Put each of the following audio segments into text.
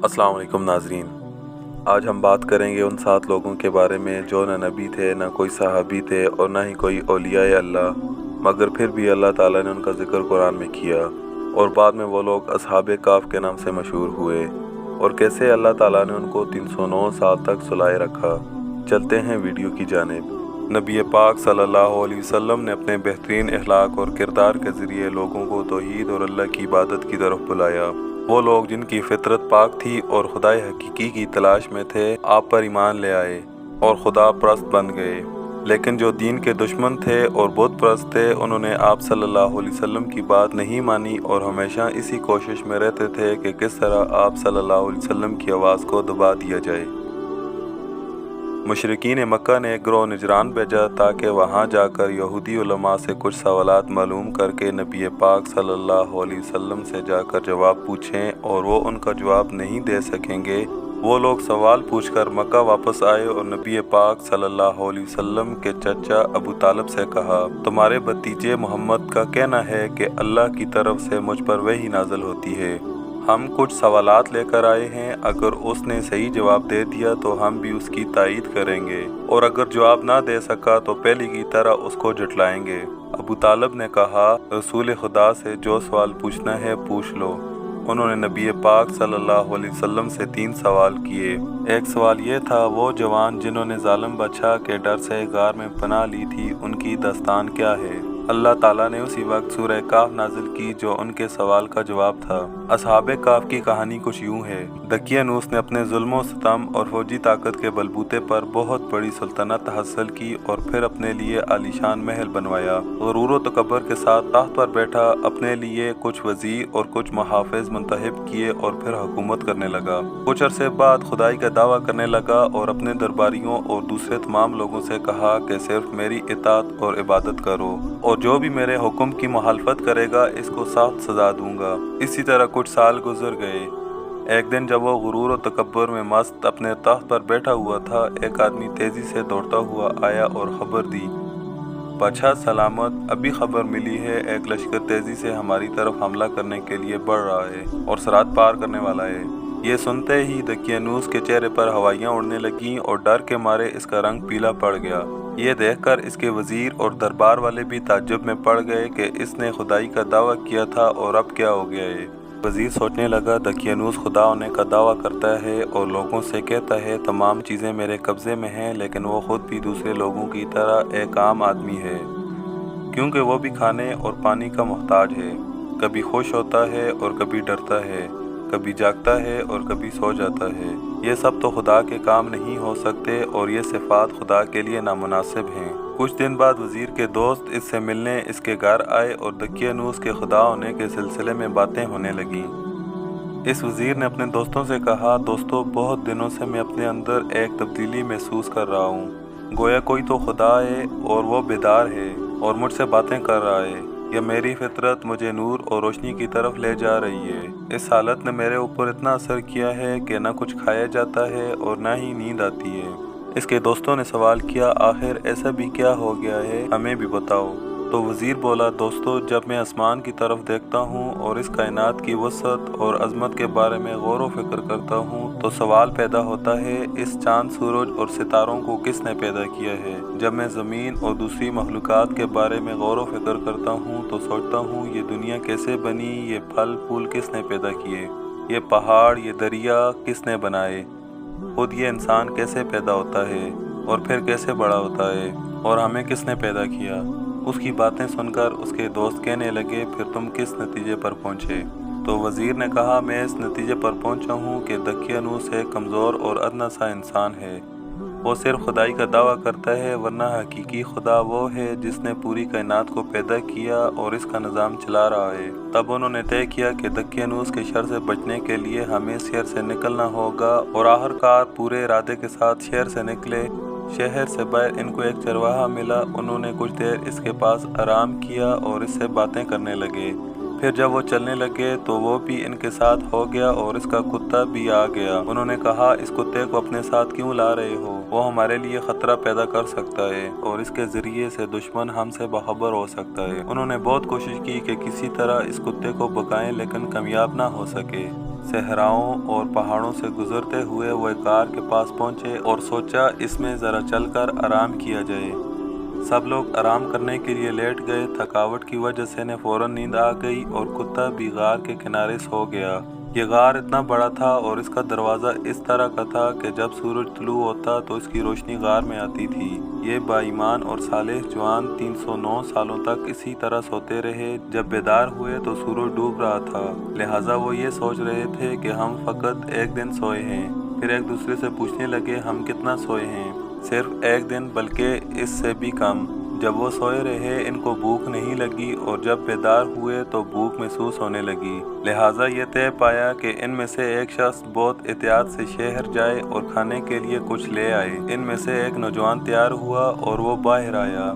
अस्सलाम वालेकुम नाजरीन। आज हम बात करेंगे उन 7 लोगों के बारे में जो न नबी थे, न कोई सहाबी थे और न ही कोई औलिया अल्लाह, मगर फिर भी अल्लाह ताला ने उनका ज़िक्र कुरान में किया और बाद में वो लोग अस्हाबे काफ के नाम से मशहूर हुए और कैसे अल्लाह ताला ने उनको 309 साल तक सुलाए रखा। चलते हैं वीडियो की जानिब। नबी पाक सल्लल्लाहु अलैहि वसल्लम ने अपने बेहतरीन अखलाक और किरदार के ज़रिए लोगों को तौहीद और अल्लाह की इबादत की तरफ बुलाया। वो लोग जिनकी फितरत पाक थी और खुदाए हकीकी की तलाश में थे, आप पर ईमान ले आए और खुदा परस्त बन गए। लेकिन जो दीन के दुश्मन थे और बुत परस्त थे, उन्होंने आप सल्लल्लाहु अलैहि वसल्लम की बात नहीं मानी और हमेशा इसी कोशिश में रहते थे कि किस तरह आप सल्लल्लाहु अलैहि वसल्लम की आवाज़ को दबा दिया जाए। मुशरिकीन मक्का ने एक गिरोह निजरान भेजा ताकि वहाँ जाकर यहूदी उलमा से कुछ सवालात मालूम करके नबी पाक सल्लल्लाहु अलैहि वसल्लम से जाकर जवाब पूछें, और वो उनका जवाब नहीं दे सकेंगे। वो लोग सवाल पूछकर मक्का वापस आए और नबी पाक सल्लल्लाहु अलैहि वसल्लम के चचा अबू तालिब से कहा, तुम्हारे भतीजे मोहम्मद का कहना है कि अल्लाह की तरफ से मुझ पर वही नाज़िल होती है। हम कुछ सवालात लेकर आए हैं, अगर उसने सही जवाब दे दिया तो हम भी उसकी तायीद करेंगे, और अगर जवाब ना दे सका तो पहले की तरह उसको झुठलाएंगे। अबू तालिब ने कहा, रसूल खुदा से जो सवाल पूछना है पूछ लो। उन्होंने नबी पाक सल्लल्लाहु अलैहि वसल्लम से 3 सवाल किए। एक सवाल ये था, वो जवान जिन्होंने जालिम बादशाह के डर से गार में पनाह ली थी, उनकी दास्तान क्या है। अल्लाह ताला ने उसी वक्त सूरह काफ नाजिल की जो उनके सवाल का जवाब था। असहाबे काफ की कहानी कुछ यूँ है। दकियानूस ने अपने जुल्म सितम और फौजी ताकत के बलबूते पर बहुत बड़ी सुल्तनत हासिल की और फिर अपने लिए आलीशान महल बनवाया। गुरूर व तकब्बुर के साथ तख्त पर बैठा, अपने लिए कुछ वजीर और कुछ मुहाफिज मुंतखब किए और फिर हुकूमत करने लगा। कुछ अरसे बाद खुदाई का दावा करने लगा और अपने दरबारियों और दूसरे तमाम लोगों से कहा कि सिर्फ मेरी इताअत और इबादत करो, और जो भी मेरे हुक्म की मुखालफत करेगा इसको सख्त सजा दूंगा। इसी तरह कुछ साल गुजर गए। एक दिन जब वो गुरूर और तकब्बुर में मस्त अपने तख्त पर बैठा हुआ था, एक आदमी तेजी से दौड़ता हुआ आया और खबर दी, बादशाह सलामत, अभी खबर मिली है, एक लश्कर तेजी से हमारी तरफ हमला करने के लिए बढ़ रहा है और सरहद पार करने वाला है। ये सुनते ही दकियानूस के चेहरे पर हवाइयाँ उड़ने लगीं और डर के मारे इसका रंग पीला पड़ गया। ये देखकर इसके वजीर और दरबार वाले भी ताज्जुब में पड़ गए कि इसने खुदाई का दावा किया था और अब क्या हो गया है। वजीर सोचने लगा, दकियानूस खुदा होने का दावा करता है और लोगों से कहता है तमाम चीज़ें मेरे कब्ज़े में हैं, लेकिन वो खुद भी दूसरे लोगों की तरह एक आम आदमी है, क्योंकि वो भी खाने और पानी का मोहताज है। कभी खुश होता है और कभी डरता है, कभी जागता है और कभी सो जाता है। ये सब तो खुदा के काम नहीं हो सकते और ये सिफात खुदा के लिए नामुनासिब हैं। कुछ दिन बाद वजीर के दोस्त इससे मिलने इसके घर आए और दकियानूस के खुदा होने के सिलसिले में बातें होने लगीं। इस वजीर ने अपने दोस्तों से कहा, दोस्तों, बहुत दिनों से मैं अपने अंदर एक तब्दीली महसूस कर रहा हूँ। गोया कोई तो खुदा है और वो बेदार है और मुझसे बातें कर रहा है। यह मेरी फितरत मुझे नूर और रोशनी की तरफ ले जा रही है। इस हालत ने मेरे ऊपर इतना असर किया है कि न कुछ खाया जाता है और न ही नींद आती है। इसके दोस्तों ने सवाल किया, आखिर ऐसा भी क्या हो गया है, हमें भी बताओ। तो वजीर बोला, दोस्तों, जब मैं आसमान की तरफ देखता हूँ और इस कायनात की वसअत और अजमत के बारे में गौर व फिक्र करता हूँ तो सवाल पैदा होता है, इस चांद, सूरज और सितारों को किसने पैदा किया है। जब मैं ज़मीन और दूसरी मखलूक़ात के बारे में गौर व फिक्र करता हूँ तो सोचता हूँ ये दुनिया कैसे बनी, ये फल फूल किसने पैदा किए, ये पहाड़, ये दरिया किसने बनाए, खुद ये इंसान कैसे पैदा होता है और फिर कैसे बड़ा होता है, और हमें किसने पैदा किया। उसकी बातें सुनकर उसके दोस्त कहने लगे, फिर तुम किस नतीजे पर पहुँचे। तो वज़ीर ने कहा, मैं इस नतीजे पर पहुँचा हूँ कि दकियानूस एक कमज़ोर और अदना सा इंसान है। वो सिर्फ खुदाई का दावा करता है, वरना हकीकी खुदा वो है जिसने पूरी कायनात को पैदा किया और इसका निज़ाम चला रहा है। तब उन्होंने तय किया कि दकियानूस के शर से बचने के लिए हमें शहर से निकलना होगा, और आखिरकार पूरे इरादे के साथ शहर से निकले। शहर से बाहर इनको एक चरवाहा मिला। उन्होंने कुछ देर इसके पास आराम किया और इससे बातें करने लगे। फिर जब वो चलने लगे तो वो भी इनके साथ हो गया और इसका कुत्ता भी आ गया। उन्होंने कहा, इस कुत्ते को अपने साथ क्यों ला रहे हो, वो हमारे लिए खतरा पैदा कर सकता है और इसके जरिए से दुश्मन हमसे बाखबर हो सकता है। उन्होंने बहुत कोशिश की कि किसी तरह इस कुत्ते को भगाएं, लेकिन कामयाब ना हो सके। صحراؤं اور پہاڑوں سے گزرتے ہوئے وہ ایک غار کے پاس پہنچے اور سوچا اس میں ذرا چل کر آرام کیا جائے۔ سب لوگ آرام کرنے کے لیے لیٹ گئے۔ تھکاوٹ کی وجہ سے انہیں فوراً نیند آ گئی اور کتا بھی غار کے کنارے سو گیا۔ یہ غار اتنا بڑا تھا اور اس کا دروازہ اس طرح کا تھا کہ جب سورج طلوع ہوتا تو اس کی روشنی غار میں آتی تھی۔ یہ با ایمان اور صالح جوان 309 سالوں تک اسی طرح سوتے رہے۔ جب بیدار ہوئے تو سورج ڈوب رہا تھا، لہٰذا وہ یہ سوچ رہے تھے کہ ہم فقط ایک دن سوئے ہیں۔ پھر ایک دوسرے سے پوچھنے لگے، ہم کتنا سوئے ہیں؟ صرف ایک دن، بلکہ اس سے بھی کم۔ جب وہ سوئے رہے ان کو بھوک نہیں لگی اور جب بیدار ہوئے تو بھوک محسوس ہونے لگی، لہٰذا یہ طے پایا کہ ان میں سے ایک شخص بہت احتیاط سے شہر جائے اور کھانے کے لیے کچھ لے آئے۔ ان میں سے ایک نوجوان تیار ہوا اور وہ باہر آیا۔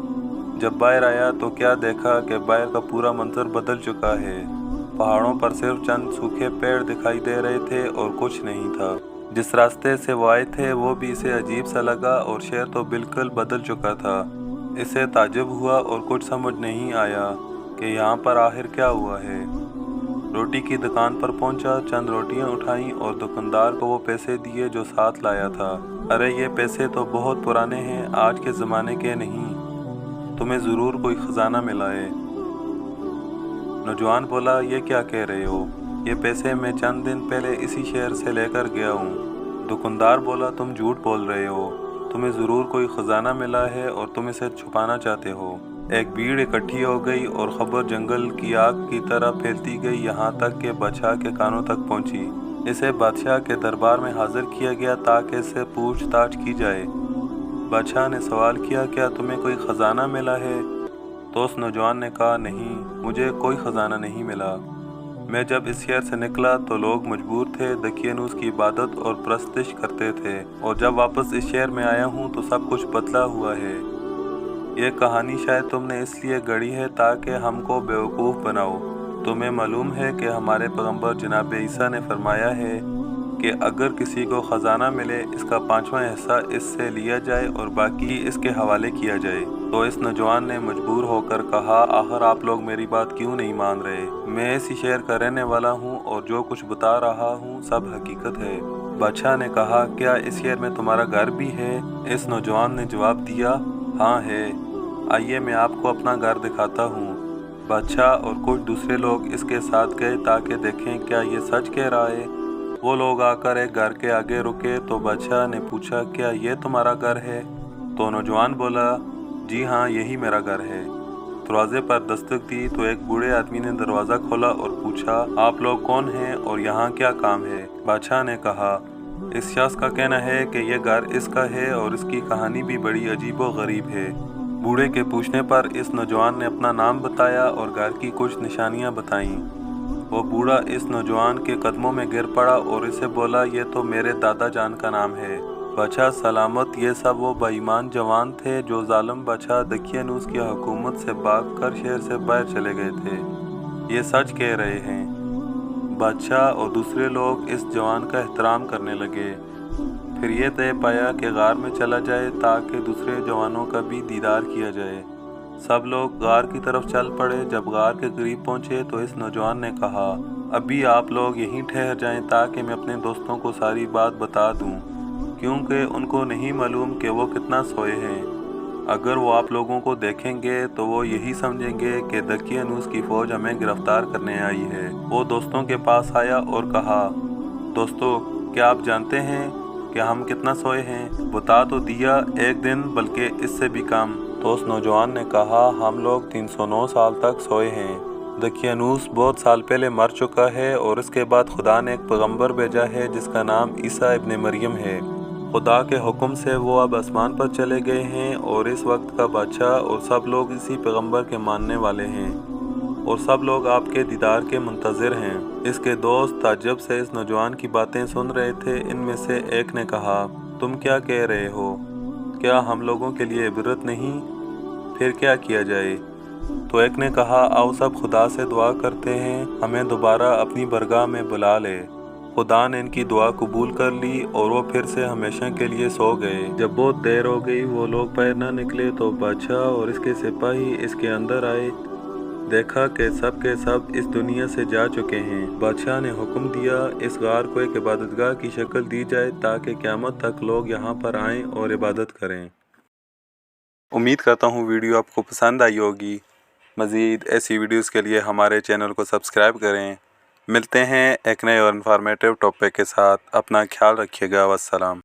جب باہر آیا تو کیا دیکھا کہ باہر کا پورا منظر بدل چکا ہے۔ پہاڑوں پر صرف چند سوکھے پیڑ دکھائی دے رہے تھے اور کچھ نہیں تھا۔ جس راستے سے وہ آئے تھے وہ بھی اسے عجیب سا لگا اور شہر تو بالکل بدل چکا تھا۔ اسے تعجب ہوا اور کچھ سمجھ نہیں آیا کہ یہاں پر آخر کیا ہوا ہے۔ روٹی کی دکان پر پہنچا، چند روٹیاں اٹھائیں اور دکاندار کو وہ پیسے دیے جو ساتھ لایا تھا۔ ارے یہ پیسے تو بہت پرانے ہیں، آج کے زمانے کے نہیں، تمہیں ضرور کوئی خزانہ ملا ہے۔ نوجوان بولا، یہ کیا کہہ رہے ہو؟ یہ پیسے میں چند دن پہلے اسی شہر سے لے کر گیا ہوں۔ دکاندار بولا، تم جھوٹ بول رہے ہو، تمہیں ضرور کوئی خزانہ ملا ہے اور تم اسے چھپانا چاہتے ہو۔ ایک بھیڑ اکٹھی ہو گئی اور خبر جنگل کی آگ کی طرح پھیلتی گئی، یہاں تک کہ بادشاہ کے کانوں تک پہنچی۔ اسے بادشاہ کے دربار میں حاضر کیا گیا تاکہ اس سے پوچھ تاچھ کی جائے۔ بادشاہ نے سوال کیا، کیا تمہیں کوئی خزانہ ملا ہے؟ تو اس نوجوان نے کہا، نہیں، مجھے کوئی خزانہ نہیں ملا۔ میں جب اس شہر سے نکلا تو لوگ مجبور تھے، دقیانوس کی عبادت اور پرستش کرتے تھے، اور جب واپس اس شہر میں آیا ہوں تو سب کچھ بدلا ہوا ہے۔ یہ کہانی شاید تم نے اس لیے گڑھی ہے تاکہ ہم کو بیوقوف بناؤ۔ تمہیں معلوم ہے کہ ہمارے پیغمبر جناب عیسیٰ نے فرمایا ہے کہ اگر کسی کو خزانہ ملے، اس کا 5واں حصہ اس سے لیا جائے اور باقی اس کے حوالے کیا جائے۔ تو اس نوجوان نے مجبور ہو کر کہا، آخر آپ لوگ میری بات کیوں نہیں مان رہے؟ میں اسی شہر کا رہنے والا ہوں اور جو کچھ بتا رہا ہوں سب حقیقت ہے۔ بادشاہ نے کہا، کیا اس شہر میں تمہارا گھر بھی ہے؟ اس نوجوان نے جواب دیا، ہاں ہے، آئیے میں آپ کو اپنا گھر دکھاتا ہوں۔ بادشاہ اور کچھ دوسرے لوگ اس کے ساتھ گئے تاکہ دیکھیں کیا یہ سچ کہہ رہا ہے۔ وہ لوگ آ کر ایک گھر کے آگے رکے تو بادشاہ نے پوچھا، کیا یہ تمہارا گھر ہے؟ تو نوجوان بولا، جی ہاں، یہی میرا گھر ہے۔ دروازے پر دستک دی تو ایک بوڑھے آدمی نے دروازہ کھولا اور پوچھا، آپ لوگ کون ہیں اور یہاں کیا کام ہے؟ بادشاہ نے کہا، اس شخص کا کہنا ہے کہ یہ گھر اس کا ہے اور اس کی کہانی بھی بڑی عجیب و غریب ہے۔ بوڑھے کے پوچھنے پر اس نوجوان نے اپنا نام بتایا اور گھر کی کچھ نشانیاں بتائیں۔ وہ بوڑھا اس نوجوان کے قدموں میں گر پڑا اور اسے بولا، یہ تو میرے دادا جان کا نام ہے۔ بادشاہ سلامت، یہ سب وہ بے ایمان جوان تھے جو ظالم بادشاہ دقیانوس کی حکومت سے بھاگ کر شہر سے باہر چلے گئے تھے۔ یہ سچ کہہ رہے ہیں۔ بادشاہ اور دوسرے لوگ اس جوان کا احترام کرنے لگے۔ پھر یہ طے پایا کہ غار میں چلا جائے تاکہ دوسرے جوانوں کا بھی دیدار کیا جائے۔ سب لوگ غار کی طرف چل پڑے۔ جب غار کے قریب پہنچے تو اس نوجوان نے کہا، ابھی آپ لوگ یہیں ٹھہر جائیں تاکہ میں اپنے دوستوں کو ساری بات بتا دوں، کیونکہ ان کو نہیں معلوم کہ وہ کتنا سوئے ہیں۔ اگر وہ آپ لوگوں کو دیکھیں گے تو وہ یہی سمجھیں گے کہ دقیانوس کی فوج ہمیں گرفتار کرنے آئی ہے۔ وہ دوستوں کے پاس آیا اور کہا، دوستو، کیا آپ جانتے ہیں کہ ہم کتنا سوئے ہیں؟ بتا تو دیا، ایک دن، بلکہ اس سے بھی کم۔ تو اس نوجوان نے کہا، ہم لوگ 309 سال تک سوئے ہیں۔ دقیانوس بہت سال پہلے مر چکا ہے اور اس کے بعد خدا نے ایک پیغمبر بھیجا ہے جس کا نام عیسیٰ ابن مریم ہے۔ خدا کے حکم سے وہ اب آسمان پر چلے گئے ہیں اور اس وقت کا بادشاہ، اور سب لوگ اسی پیغمبر کے ماننے والے ہیں اور سب لوگ آپ کے دیدار کے منتظر ہیں۔ اس کے دوست تعجب سے اس نوجوان کی باتیں سن رہے تھے۔ ان میں سے ایک نے کہا، تم کیا کہہ رہے ہو؟ کیا ہم لوگوں کے لیے عبرت نہیں؟ پھر کیا کیا جائے؟ تو ایک نے کہا، آؤ سب خدا سے دعا کرتے ہیں، ہمیں دوبارہ اپنی برگاہ میں بلا لے۔ خدا نے ان کی دعا قبول کر لی اور وہ پھر سے ہمیشہ کے لیے سو گئے۔ جب بہت دیر ہو گئی وہ لوگ باہر نہ نکلے تو بادشاہ اور اس کے سپاہی اس کے اندر آئے۔ دیکھا کہ سب کے سب اس دنیا سے جا چکے ہیں۔ بادشاہ نے حکم دیا اس غار کو ایک عبادتگاہ کی شکل دی جائے تاکہ قیامت تک لوگ یہاں پر آئیں اور عبادت کریں۔ امید کرتا ہوں ویڈیو آپ کو پسند آئی ہوگی۔ مزید ایسی ویڈیوز کے لیے ہمارے چینل کو سبسکرائب کریں۔ ملتے ہیں ایک نئے اور انفارمیٹیو ٹاپک کے ساتھ۔ اپنا خیال رکھیے گا۔ والسلام۔